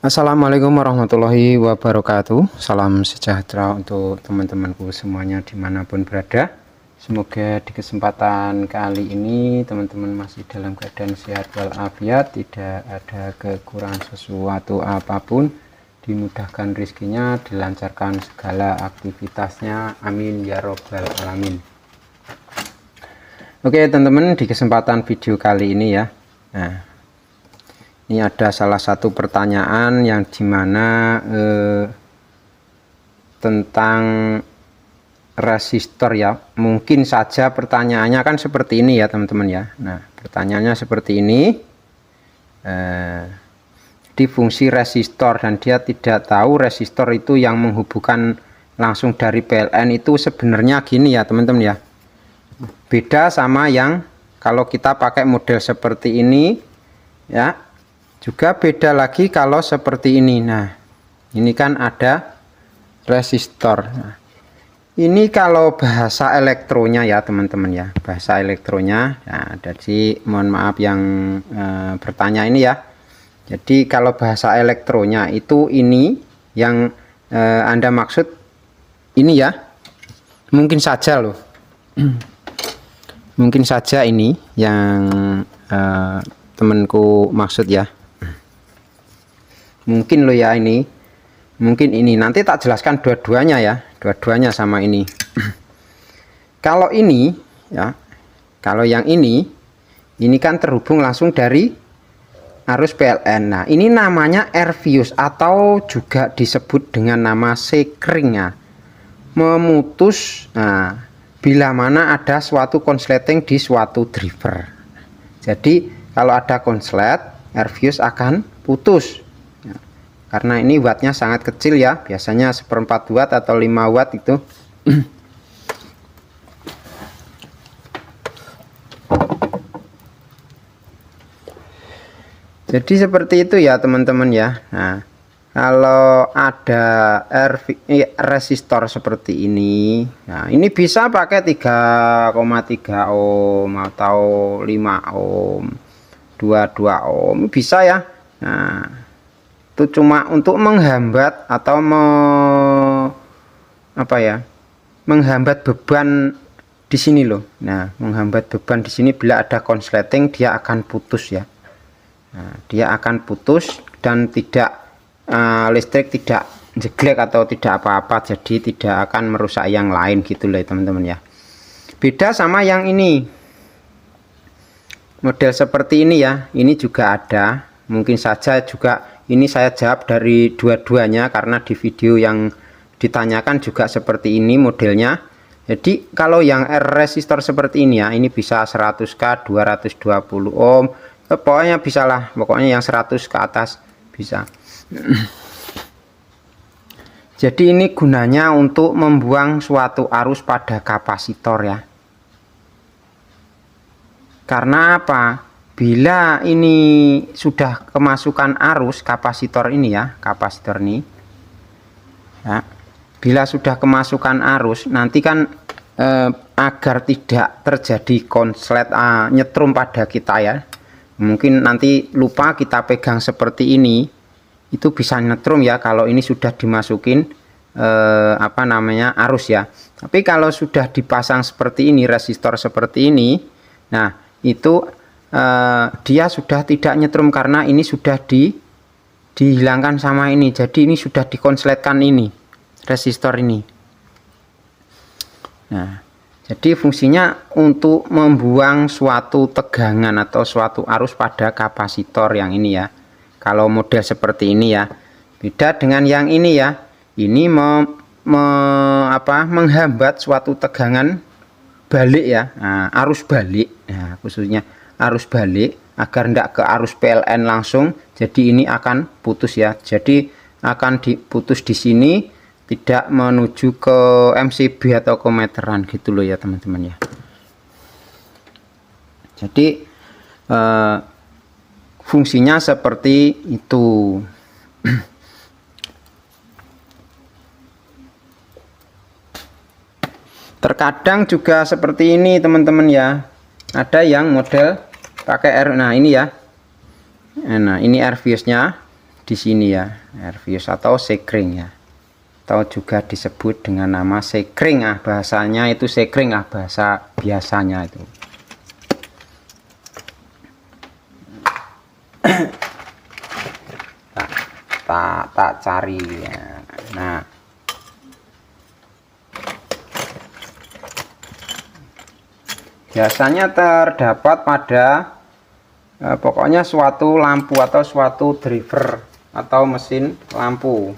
Assalamualaikum warahmatullahi wabarakatuh. Salam sejahtera untuk teman-temanku semuanya dimanapun berada. Semoga di kesempatan kali ini teman-teman masih dalam keadaan sehat walafiat, tidak ada kekurangan sesuatu apapun, dimudahkan rezekinya, dilancarkan segala aktivitasnya, amin ya robbal alamin. Oke teman-teman, di kesempatan video kali ini ya, ini ada salah satu pertanyaan yang dimana tentang resistor ya. Mungkin saja pertanyaannya kan seperti ini ya teman-teman ya. Nah pertanyaannya seperti ini, di fungsi resistor, dan dia tidak tahu resistor itu yang menghubungkan langsung dari PLN itu sebenarnya gini ya teman-teman ya. Beda sama yang kalau kita pakai model seperti ini ya. Juga beda lagi kalau seperti ini. Nah, ini kan ada resistor. Nah, ini kalau bahasa elektronya ya teman-teman ya, bahasa elektronya. Nah, jadi mohon maaf yang bertanya ini ya. Jadi kalau bahasa elektronya itu ini yang Anda maksud ini ya. Mungkin saja loh. Mungkin saja ini yang temanku maksud ya. Mungkin lo ya, ini mungkin ini nanti tak jelaskan dua-duanya ya, dua-duanya sama ini. Kalau ini ya, kalau yang ini kan terhubung langsung dari arus PLN. Nah ini namanya Ervius atau juga disebut dengan nama sekring ya, memutus. Nah bila mana ada suatu konsleting di suatu driver, jadi kalau ada konslet, Ervius akan putus. Karena ini wattnya sangat kecil ya, biasanya 1/4 watt atau 5 watt itu. Jadi seperti itu ya teman-teman ya. Nah kalau ada resistor seperti ini, nah ini bisa pakai 3,3 ohm atau 5 ohm, 22 ohm bisa ya. Nah itu cuma untuk menghambat atau menghambat beban di sini loh. Nah menghambat beban di sini, bila ada konsleting dia akan putus ya. Nah, dia akan putus dan tidak listrik tidak jeglek atau tidak apa-apa, jadi tidak akan merusak yang lain gitu loh teman-teman ya. Beda sama yang ini, model seperti ini ya, ini juga ada. Mungkin saja juga ini saya jawab dari dua-duanya karena di video yang ditanyakan juga seperti ini modelnya. Jadi kalau yang resistor seperti ini ya, ini bisa 100K, 220 ohm, pokoknya bisa lah, pokoknya yang 100 ke atas bisa. Jadi ini gunanya untuk membuang suatu arus pada kapasitor ya. Karena apa? Bila ini sudah kemasukan arus kapasitor ini ya, kapasitor ini ya, bila sudah kemasukan arus nanti kan agar tidak terjadi konslet nyetrum pada kita ya, mungkin nanti lupa kita pegang seperti ini, itu bisa nyetrum ya kalau ini sudah dimasukin arus ya. Tapi kalau sudah dipasang seperti ini, resistor seperti ini, nah itu dia sudah tidak nyetrum karena ini sudah dihilangkan sama ini. Jadi ini sudah dikonsletkan ini resistor ini. Nah jadi fungsinya untuk membuang suatu tegangan atau suatu arus pada kapasitor yang ini ya. Kalau model seperti ini ya, beda dengan yang ini ya. Ini menghambat suatu tegangan balik ya, arus balik ya, khususnya arus balik agar tidak ke arus PLN langsung. Jadi ini akan putus ya, jadi akan diputus di sini, tidak menuju ke MCB atau ke meteran gitu loh ya teman-teman ya. Jadi fungsinya seperti itu. Terkadang juga seperti ini teman-teman ya, ada yang model pakai nah ini ya, nah ini Erviusnya di sini ya, air fuse atau sekring ya, atau juga disebut dengan nama sekring. Bahasanya itu sekring, bahasa biasanya itu. tak cari ya. Nah, biasanya terdapat pada pokoknya suatu lampu atau suatu driver atau mesin lampu.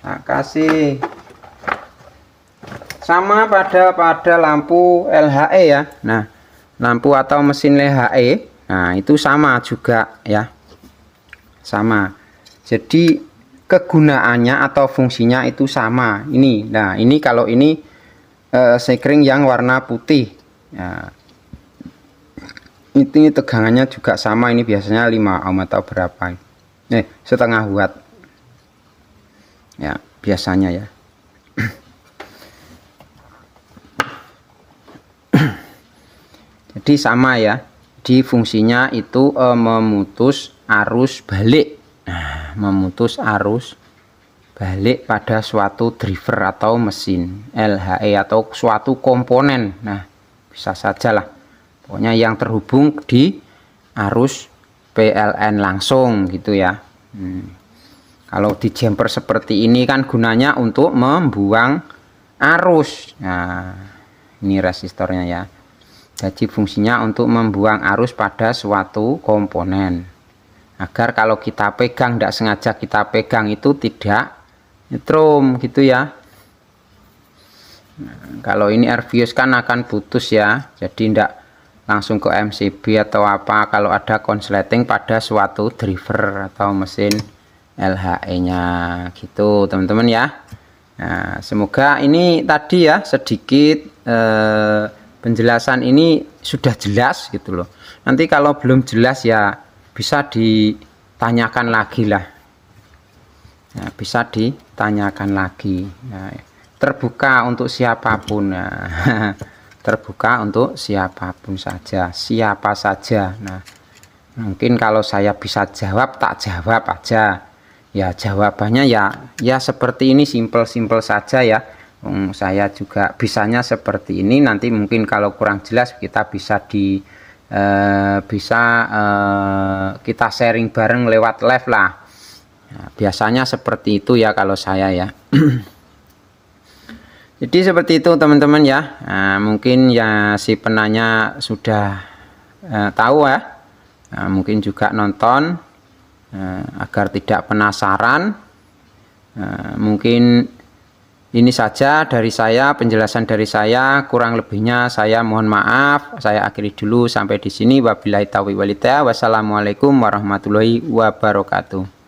Nah, kasih sama pada lampu LHE ya. Nah, lampu atau mesin LHE, nah itu sama juga ya, sama. Jadi kegunaannya atau fungsinya itu sama. Ini, nah ini kalau ini sekring yang warna putih. Nah, ini tegangannya juga sama. Ini biasanya 5 ohm atau berapa? Setengah watt. Ya, biasanya ya. Jadi sama ya. Di fungsinya itu memutus arus balik. Nah, memutus arus balik pada suatu driver atau mesin LHE atau suatu komponen. Nah, bisa saja lah. Pokoknya yang terhubung di arus PLN langsung gitu ya. Kalau di jumper seperti ini kan gunanya untuk membuang arus. Nah, ini resistornya ya. Jadi fungsinya untuk membuang arus pada suatu komponen. Agar kalau kita pegang, tidak sengaja kita pegang itu tidak nyetrum gitu ya. Nah, kalau ini air fuse kan akan putus ya. Jadi tidak langsung ke MCB atau apa kalau ada konsleting pada suatu driver atau mesin LHE-nya gitu teman-teman ya. Nah, semoga ini tadi ya sedikit penjelasan ini sudah jelas gitu loh. Nanti kalau belum jelas ya bisa ditanyakan lagi lah. Nah, bisa ditanyakan lagi. Nah, terbuka untuk siapapun. Nah, terbuka untuk siapapun saja, siapa saja. Nah, mungkin kalau saya bisa jawab tak jawab aja. Ya jawabannya ya seperti ini, simpel-simpel saja ya. Saya juga bisanya seperti ini. Nanti mungkin kalau kurang jelas kita bisa kita sharing bareng lewat live lah. Nah, biasanya seperti itu ya kalau saya ya. Jadi seperti itu teman-teman ya. Nah, mungkin ya si penanya sudah tahu ya. Nah, mungkin juga nonton agar tidak penasaran. Nah, mungkin ini saja dari saya, penjelasan dari saya. Kurang lebihnya saya mohon maaf. Saya akhiri dulu sampai di sini. Wabillahi taufiq wal hidayah. Wassalamualaikum warahmatullahi wabarakatuh.